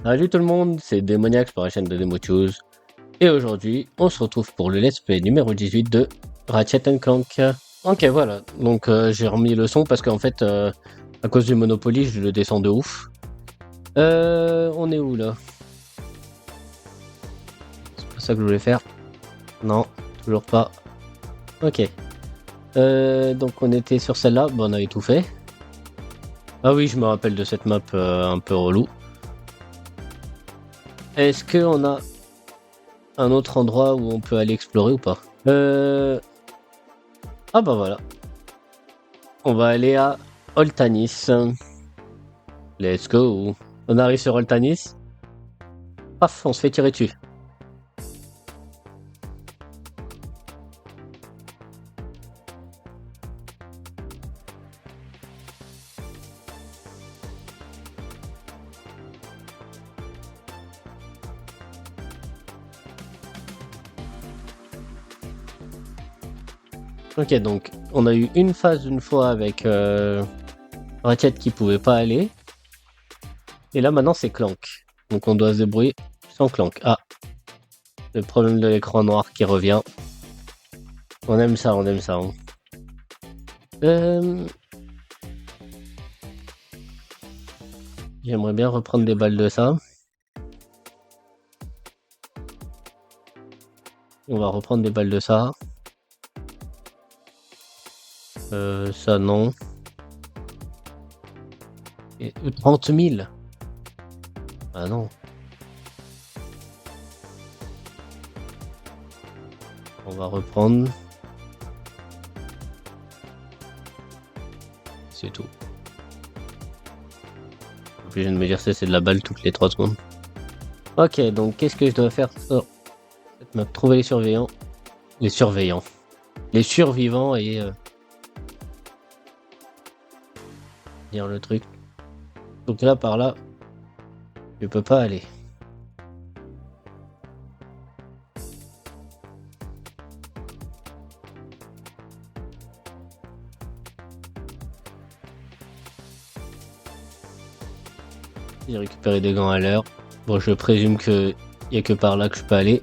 Salut tout le monde, c'est Démoniax pour la chaîne de Demochoose. Et aujourd'hui, on se retrouve pour le let's play numéro 18 de Ratchet Clank. Ok, voilà, donc j'ai remis le son parce qu'en fait, à cause du Monopoly, je le descends de ouf. On est où là? C'est pas ça que je voulais faire. Non, toujours pas. Ok. Donc on était sur celle-là, bon, on avait tout fait. Ah oui, je me rappelle de cette map un peu relou. Est-ce qu'on a un autre endroit où on peut aller explorer ou pas? Ah bah voilà. On va aller à Oltanis. Let's go. On arrive sur Oltanis. Paf, on se fait tirer dessus. Ok, donc on a eu une phase une fois avec Ratchet qui pouvait pas aller. Et là maintenant c'est Clank. Donc on doit se débrouiller sans Clank. Ah, le problème de l'écran noir qui revient. On aime ça, on aime ça. Hein. J'aimerais bien reprendre des balles de ça. On va reprendre des balles de ça. Ça non. Et 30 000. Ah non. On va reprendre. C'est tout. Obligé de me dire ça, c'est de la balle toutes les 3 secondes. Ok, donc qu'est-ce que je dois faire? Oh, trouver les surveillants. Les surveillants. Les survivants et... dire le truc. Donc là, par là, je peux pas aller. J'ai récupéré des gants à l'heure. Bon, je présume que y a que par là que je peux aller.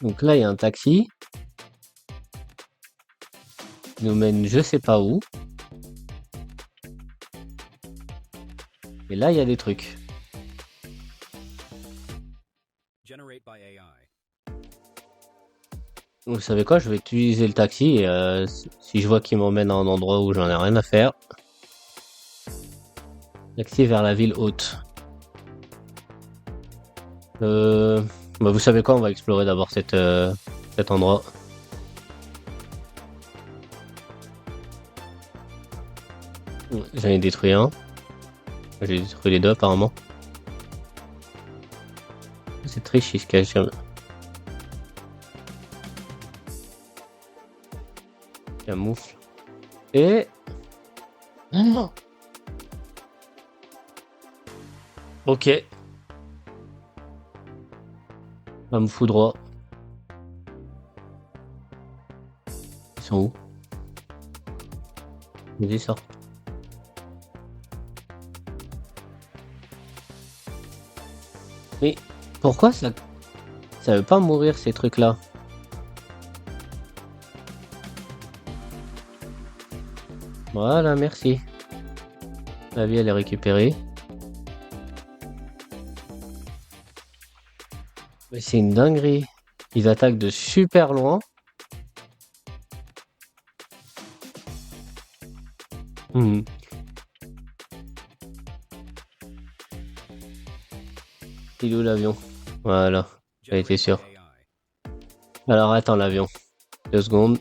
Donc là, il y a un taxi. Il nous mène je sais pas où. Et là, il y a des trucs. Vous savez quoi? Je vais utiliser le taxi et si je vois qu'il m'emmène à un endroit où j'en ai rien à faire. Taxi vers la ville haute. Bah vous savez quoi? On va explorer d'abord cet endroit. J'en ai détruit un. J'ai détruit les deux apparemment. C'est triche, il se cache. Camoufle. Et... Oh. Ok. Va me foudroie. Ils sont où? Vas-y, sors. Mais pourquoi ça veut pas mourir ces trucs-là? Voilà, merci. La vie, elle est récupérée. Mais c'est une dinguerie. Ils attaquent de super loin. Mmh. Il est où l'avion? Voilà, j'ai été sûr. Alors attends l'avion. 2 secondes.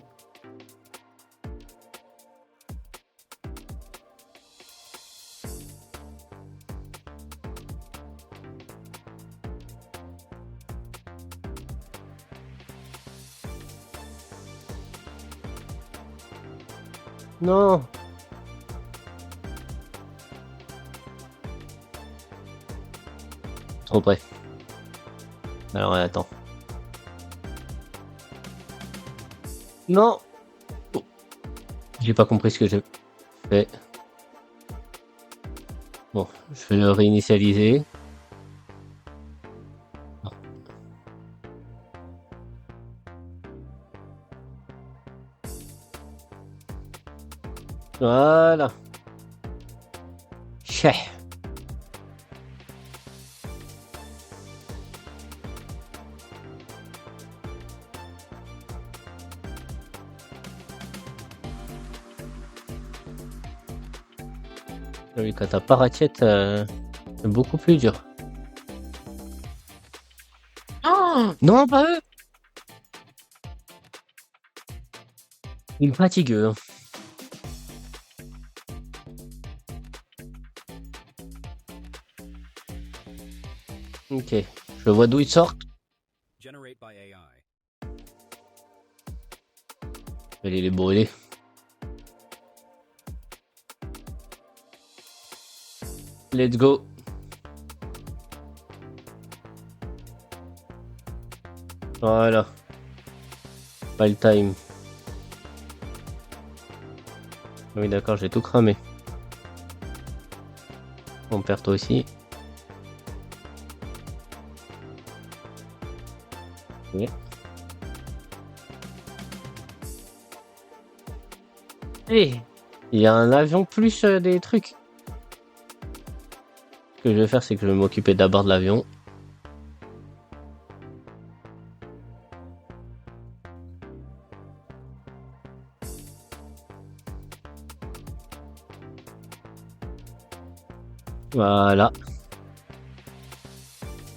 Non. Trop près. Alors attends. Non. Oh, j'ai pas compris ce que j'ai fait. Bon, je vais le réinitialiser. Voilà. Chais. Oui, quand t'as pas Ratchet, c'est beaucoup plus dur. Oh non, pas eux. Il me fatigue, eux, hein. Ok, je vois d'où ils sortent. Je vais aller les brûler. Let's go. Voilà. Pas le time. Oui, d'accord, j'ai tout cramé. On perd toi aussi. Oui. Hey, il y a un avion plus des trucs. Ce que je vais faire, c'est que je vais m'occuper d'abord de l'avion. Voilà.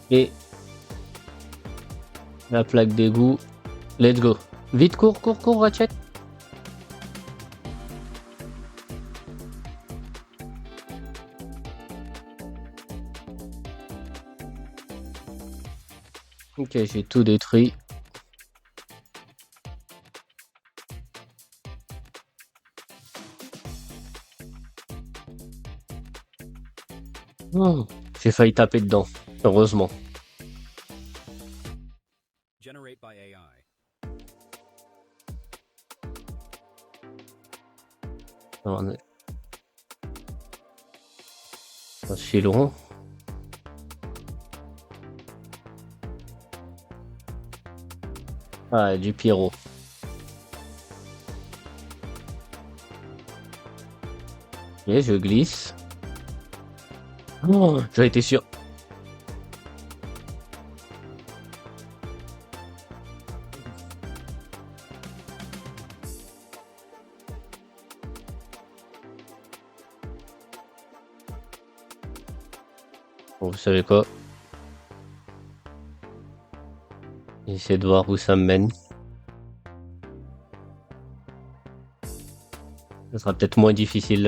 Et la plaque d'égout. Let's go. Vite, cours, cours, cours, Ratchet. Ok, j'ai tout détruit. Oh, j'ai failli taper dedans, heureusement. Alors, on se fileront. Ah, du pyro. Et je glisse. Oh, j'en étais sûr. Bon, vous savez quoi? J'essaie de voir où ça me mène. Ça sera peut-être moins difficile.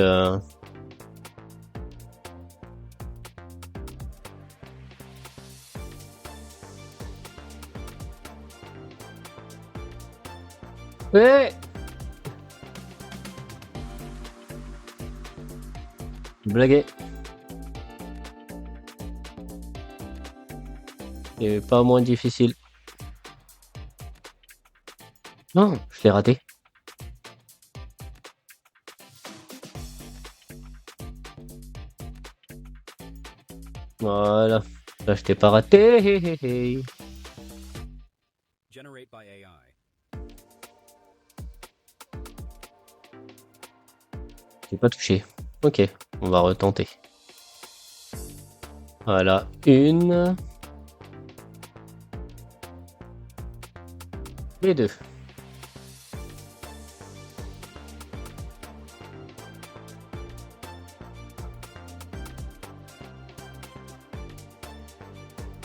Ouais. Blaguez. Et pas moins difficile. Non, je l'ai raté. Voilà. Là, je t'ai pas raté. Hé, hé, hé. J'ai pas touché. Ok, on va retenter. Voilà, une. Et deux.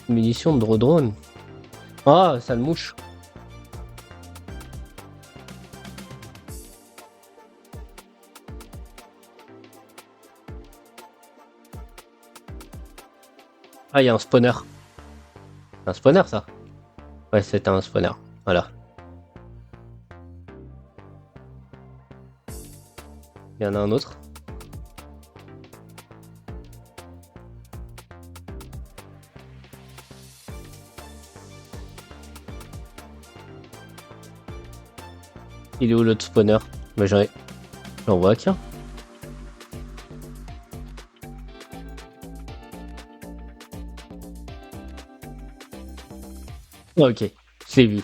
Munitions de drone. Ah, sale mouche. Ah, il y a un spawner. Un spawner, ça? Ouais, c'était un spawner. Voilà. Il y en a un autre. Il est où l'autre spawner? Bah j'en vois qu'un. Ah, ok, je l'ai vu.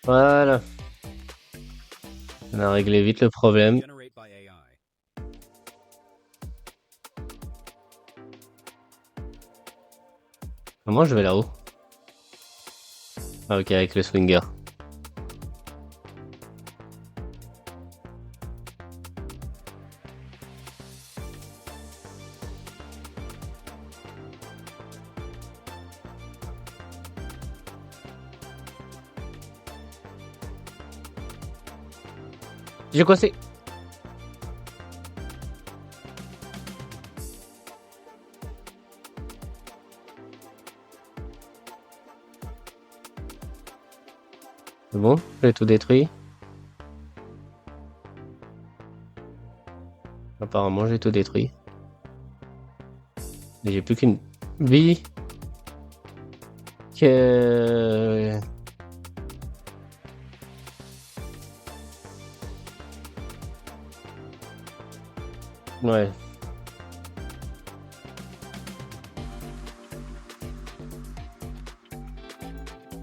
Voilà, on a réglé vite le problème. Comment je vais là-haut? Ah ok, avec le swinger. J'ai coincé. C'est bon, j'ai tout détruit. Apparemment, j'ai tout détruit. Et j'ai plus qu'une vie. Que... Ouais.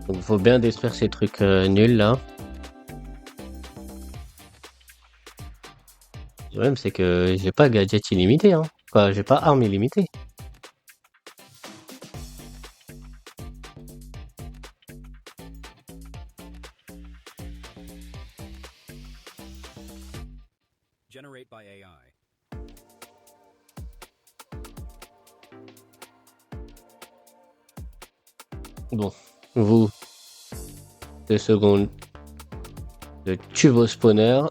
Donc faut bien détruire ces trucs nuls là. Le problème c'est que j'ai pas gadget illimité, hein. Quoi, j'ai pas arme illimitée. Generate by AI. Bon, vous, 2 secondes de tuer vos spawners.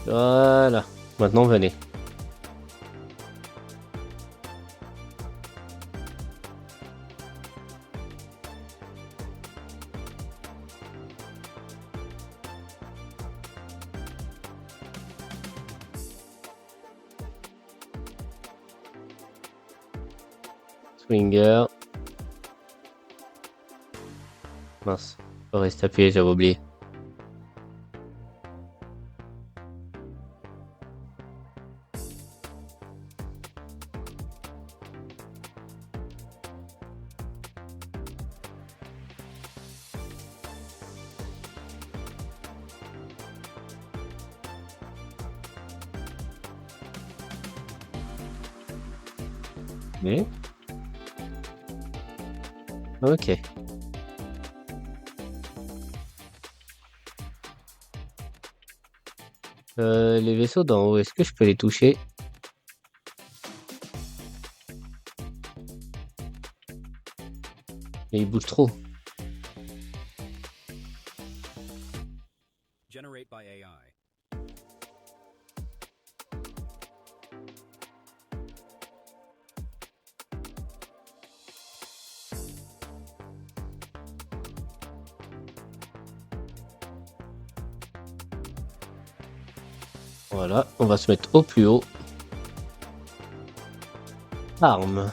Voilà. Maintenant venez. Swinger. Mince. Faut rester appuyé, j'avais oublié. Oui. Ok. Les vaisseaux d'en haut, est-ce que je peux les toucher? Ils bougent trop. Generate by AI. Voilà, on va se mettre au plus haut. Arme.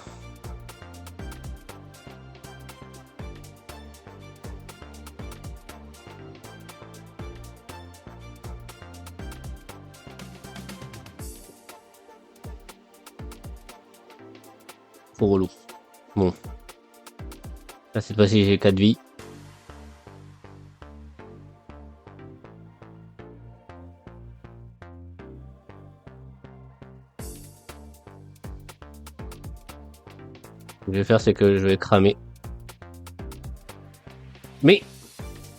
Trop relou. Bon. Là, cette fois-ci, j'ai 4 vies. Ce que je vais faire, c'est que je vais cramer. Mais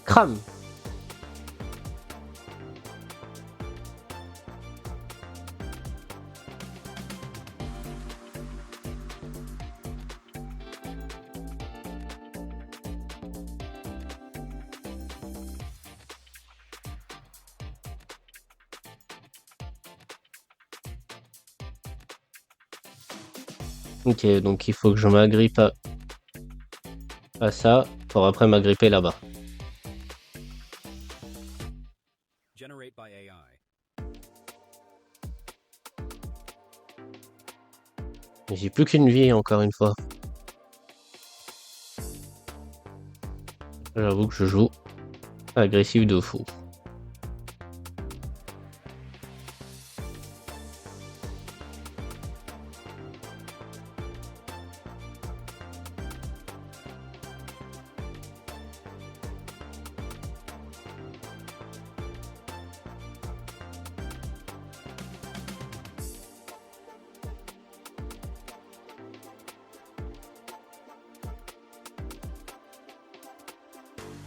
crame. Ok, donc il faut que je m'agrippe à ça pour après m'agripper là-bas. Generate by AI. J'ai plus qu'une vie, encore une fois. J'avoue que je joue agressif de fou.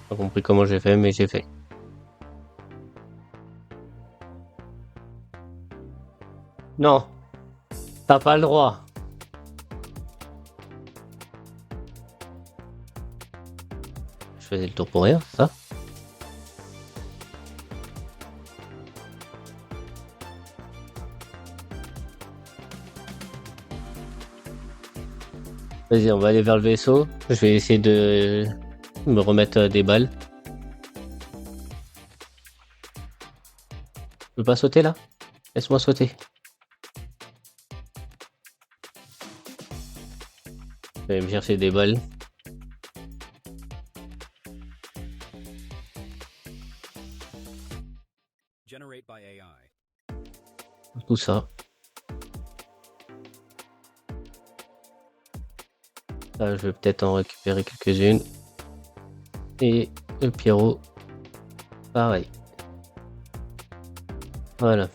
Pas compris comment j'ai fait, mais j'ai fait. Non, t'as pas le droit. Je faisais le tour pour rien, c'est ça? Vas-y, on va aller vers le vaisseau. Je vais essayer de me remettre des balles. Je peux pas sauter là? Laisse-moi sauter. Je vais me chercher des balles. Generate by AI. Tout ça. Là, je vais peut-être en récupérer quelques-unes. Et le Pierrot, pareil. Voilà.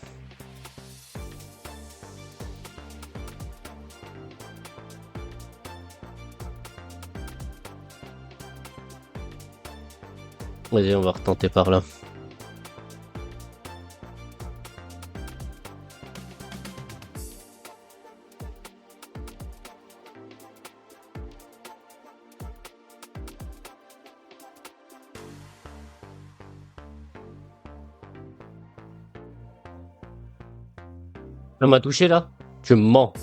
Vas-y, on va retenter par là. Elle m'a touché là? Tu mens.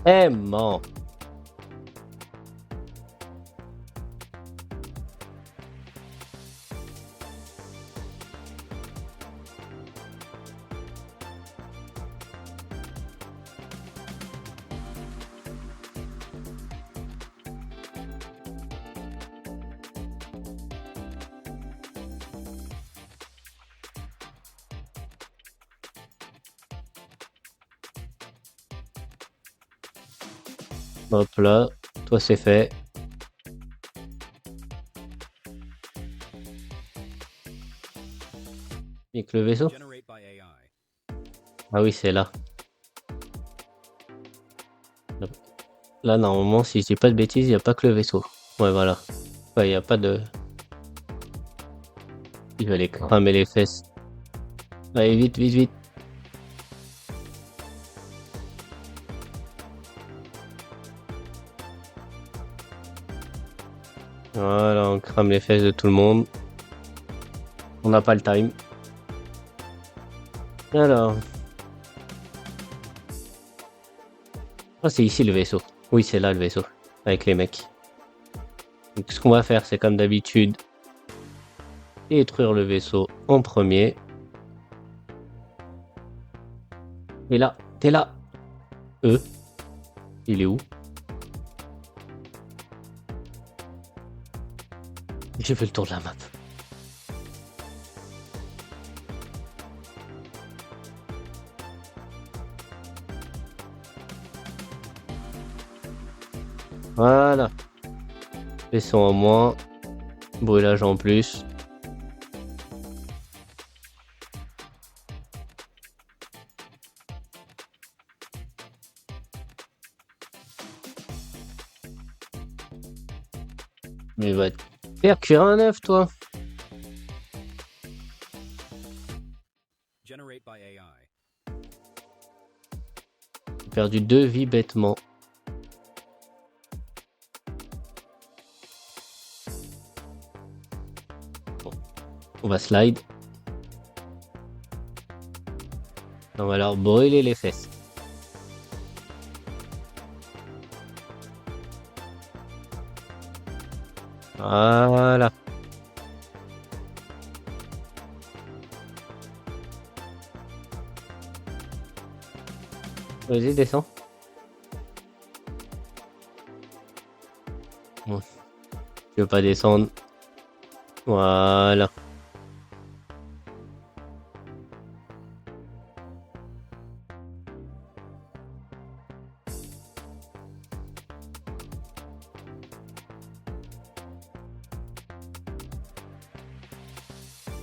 Eh, mens. Hop là, toi c'est fait. Et que le vaisseau? Generate by AI. Ah oui, c'est là. Là, normalement, si je dis pas de bêtises, il n'y a pas que le vaisseau. Ouais, voilà. Ouais, il n'y a pas de... Il va les cramer les fesses. Allez, vite, vite, vite. Voilà, on crame les fesses de tout le monde. On n'a pas le time. Alors... Ah, c'est ici le vaisseau. Oui, c'est là le vaisseau. Avec les mecs. Donc, ce qu'on va faire, c'est comme d'habitude... détruire le vaisseau en premier. Et là, t'es là. Il est où? J'ai fait le tour de la map. Voilà. Vaisseau en moins. Brûlage en plus. Mais va te faire cuire un œuf, toi. Generate by AI. J'ai perdu 2 vies bêtement. Bon. On va slide. On va leur brûler les fesses. Voilà. Vas-y, descends. veux pas descendre. Voilà.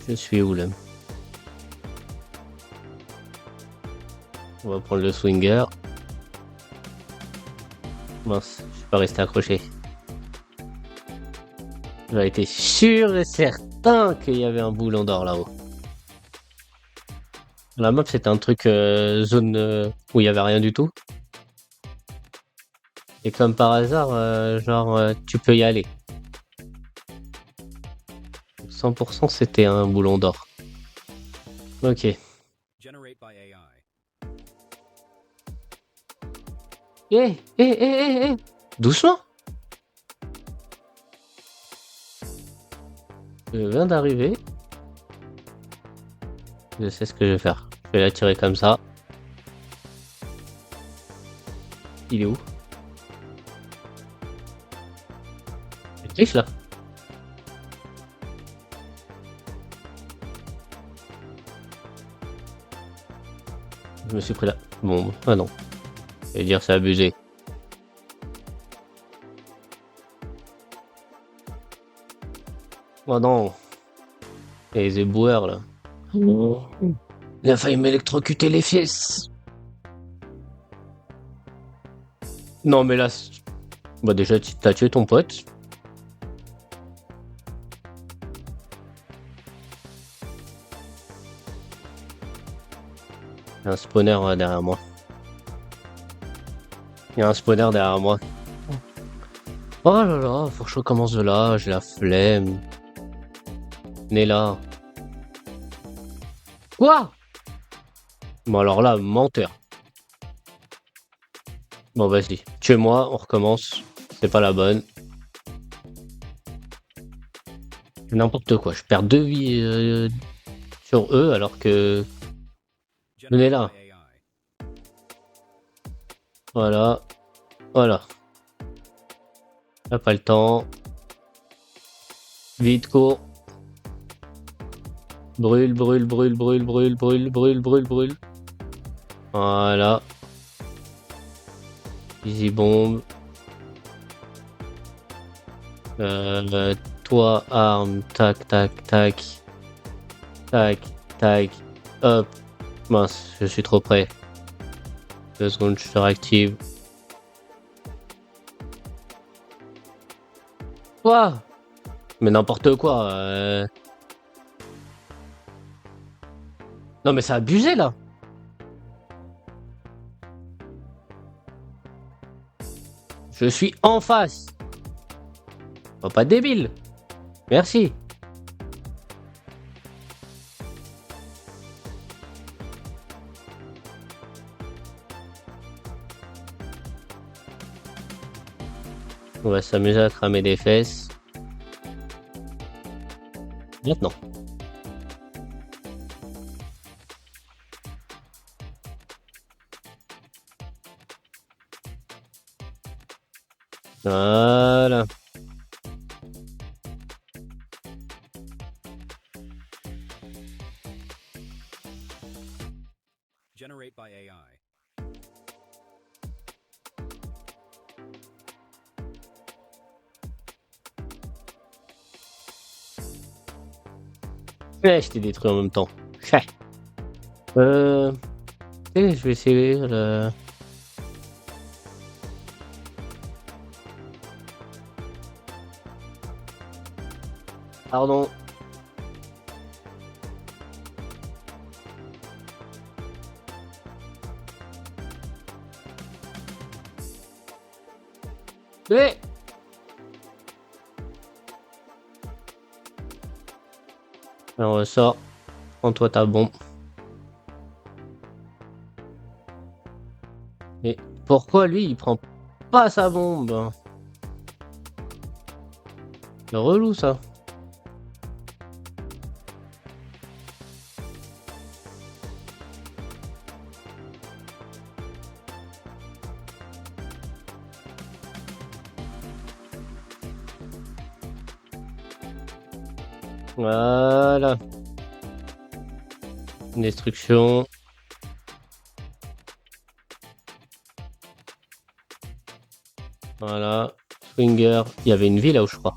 Je suis où là? On va prendre le swinger. Mince, je suis pas resté accroché. J'aurais été sûr et certain qu'il y avait un boulon d'or là-haut. La map c'était un truc zone où il y avait rien du tout. Et comme par hasard, tu peux y aller. 100% c'était un boulon d'or. Ok. Generate by AI. Doucement. Je viens d'arriver. Je sais ce que je vais faire. Je vais l'attirer comme ça. Il est où? Il triche là. Je me suis pris là. Bon, ah non. Je vais dire c'est abusé. Oh non. Il y a les éboueurs là. Il a failli m'électrocuter les fesses. Non mais là... Bah déjà t'as tué ton pote. Il y a un spawner derrière moi. Il y a un spawner derrière moi. Oh là là, faut que je recommence de là, j'ai la flemme. Né là. Quoi? Bon alors là, menteur. Bon vas-y, tue-moi, on recommence. C'est pas la bonne. N'importe quoi, je perds 2 vies sur eux alors que... Venez là. By AI. Voilà. Voilà. T'as pas le temps. Vite, cours. Brûle, brûle, brûle, brûle, brûle, brûle, brûle, brûle, brûle. Voilà. Easy bomb. Toi, arme, tac, tac, tac. Tac, tac. Hop. Mince, je suis trop près. 2 secondes, je te réactive. Quoi? Mais n'importe quoi. Non mais c'est abusé là. Je suis en face. Oh, pas débile. Merci. On va s'amuser à cramer des fesses. Maintenant. Voilà. Generate by AI. Ouais, je t'ai détruit en même temps. Je vais essayer le... Pardon. Mais... On ressort. Prends-toi ta bombe. Mais pourquoi lui il prend pas sa bombe? C'est relou ça. Voilà. Destruction. Voilà. Swinger. Il y avait une vie là où je crois.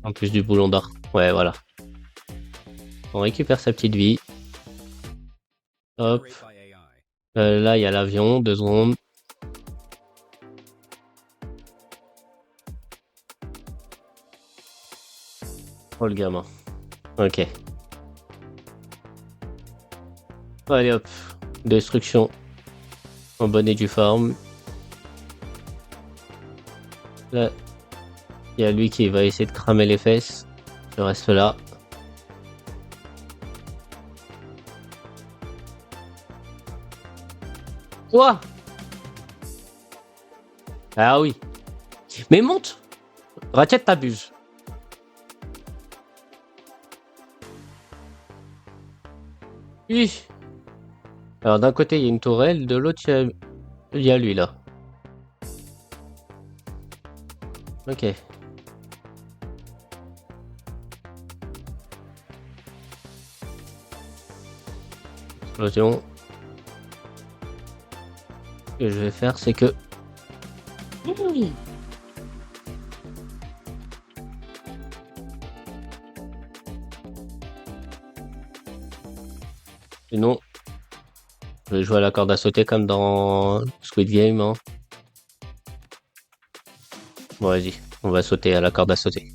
En plus du boulon d'or. Ouais, voilà. On récupère sa petite vie. Hop. Generate by AI. Là, il y a l'avion. 2 secondes. Oh, le gamin. Ok. Allez hop. Destruction. En bonne et due forme. Là, il y a lui qui va essayer de cramer les fesses. Je reste là. Quoi? Ah oui. Mais monte! Ratchet, t'abuses. Oui. Alors d'un côté, il y a une tourelle, de l'autre, il y a lui là. Ok. Explosion. Ce que je vais faire, c'est que... Sinon, je vais jouer à la corde à sauter comme dans Squid Game. Hein. Bon, vas-y. On va sauter à la corde à sauter.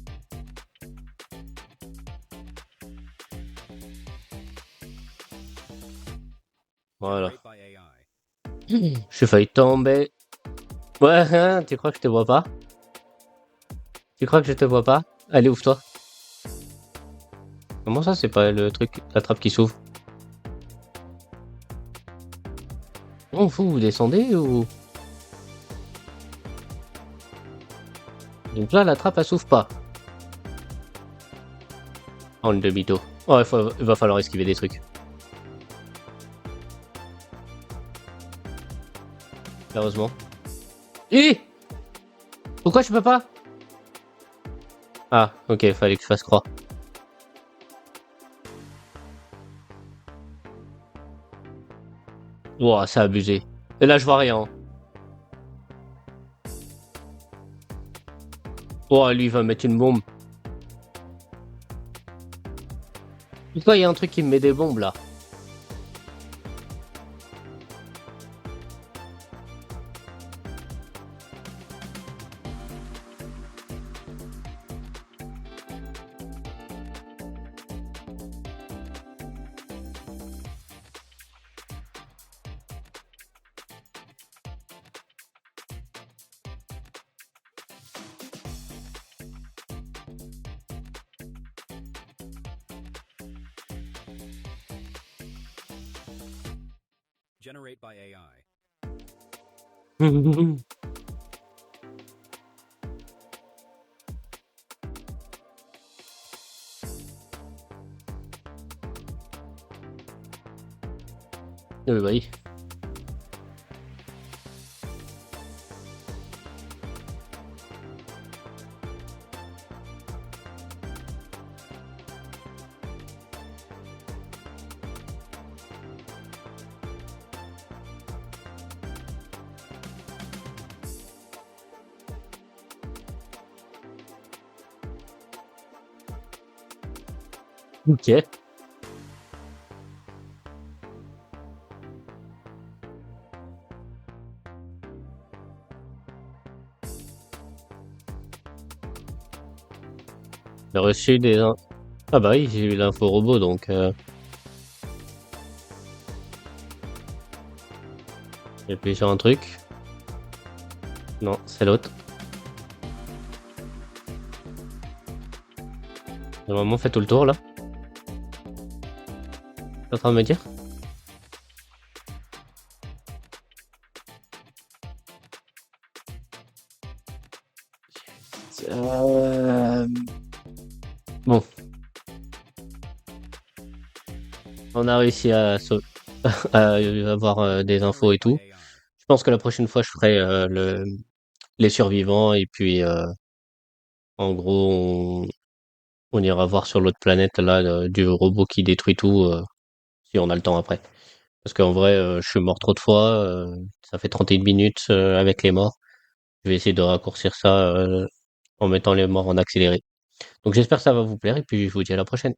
Voilà. Generate by AI. Je suis failli tomber. Ouais, hein, tu crois que je te vois pas? Tu crois que je te vois pas? Allez, ouvre-toi. Comment ça, c'est pas le truc, la trappe qui s'ouvre? On vous descendez ou... Donc là, la trappe, elle s'ouvre pas. En demi-tour. Oh, il va falloir esquiver des trucs. Heureusement. Hi! Pourquoi je peux pas? Ah, ok, fallait que je fasse croix. Ouah, c'est abusé. Et là, je vois rien. Oh, lui, il va mettre une bombe. Pourquoi il y a un truc qui me met des bombes, là? Generate by AI. Bah oui. Ok. J'ai reçu des... Ah bah oui, j'ai eu l'info robot, donc... J'ai appuyé sur un truc. Non, c'est l'autre. J'ai vraiment fait tout le tour, là. T'es en train de me dire? Bon. On a réussi à avoir des infos et Generate by tout. AI. Je pense que la prochaine fois, je ferai les survivants et puis en gros, On ira voir sur l'autre planète là du robot qui détruit tout si on a le temps après. Parce qu'en vrai, je suis mort trop de fois. Ça fait 31 minutes avec les morts. Je vais essayer de raccourcir ça en mettant les morts en accéléré. Donc j'espère que ça va vous plaire et puis je vous dis à la prochaine.